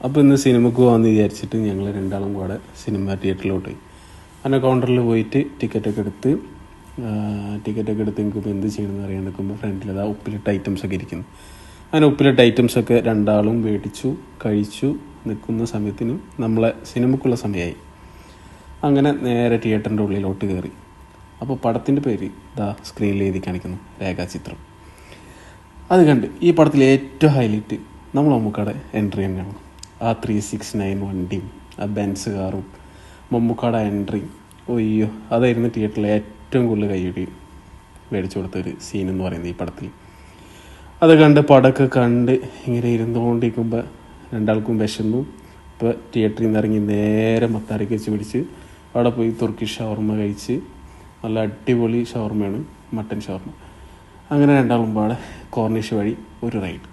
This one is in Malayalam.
അപ്പോൾ ഇന്ന് സിനിമക്ക് പോകാമെന്ന് വിചാരിച്ചിട്ട് ഞങ്ങൾ രണ്ടാളും കൂടെ സിനിമ തിയേറ്ററിലോട്ട് പോയി. അങ്ങനെ കൗണ്ടറിൽ പോയിട്ട് ടിക്കറ്റൊക്കെ എടുത്ത് നിൽക്കുമ്പോൾ എന്ത് ചെയ്യണമെന്ന് അറിയാൻ നിൽക്കുമ്പോൾ ഫ്രണ്ടിൽ അതാ ഉപ്പിലിട്ട ഐറ്റംസൊക്കെ ഇരിക്കുന്നു. അങ്ങനെ ഉപ്പിലിട്ട ഐറ്റംസൊക്കെ രണ്ടാളും മേടിച്ചു കഴിച്ചു നിൽക്കുന്ന സമയത്തിന് നമ്മളെ സിനിമക്കുള്ള സമയമായി. അങ്ങനെ നേരെ തിയേറ്ററിൻ്റെ ഉള്ളിലോട്ട് കയറി. അപ്പോൾ പടത്തിൻ്റെ പേര് ഇതാ സ്ക്രീനിൽ എഴുതി കാണിക്കുന്നു, രേഖാചിത്രം. അത് കണ്ട് ഈ പടത്തിൽ ഏറ്റവും ഹൈലൈറ്റ് നമ്മൾ മമ്മൂക്കയുടെ എൻട്രി തന്നെയാണ്. ആ 369 വണ്ടിയും ആ ബെൻസ് കാറും മമ്മൂക്കയുടെ എൻട്രി, ഒയ്യോ അതായിരുന്നു തിയേറ്ററിലെ ഏറ്റവും കൂടുതൽ കൈയടി മേടിച്ചു കൊടുത്തൊരു സീൻ എന്ന് പറയുന്നത് ഈ പടത്തിൽ. അത് കണ്ട് പടമൊക്കെ കണ്ട് ഇങ്ങനെ ഇരുന്നുകൊണ്ടിരിക്കുമ്പോൾ രണ്ടാൾക്കും വിശന്നു. ഇപ്പോൾ തിയേറ്ററിൽ നിന്ന് ഇറങ്ങി നേരെ മത്താടിക്ക് വെച്ച് പിടിച്ച് അവിടെ പോയി തുർക്കിഷ് ഷവർമ കഴിച്ച്, നല്ല അടിപൊളി ഷവർമയാണ്, മട്ടൻ ഷവർമ. അങ്ങനെ രണ്ടാളും പാടെ കോർണിഷ് വഴി ഒരു റൈഡ്.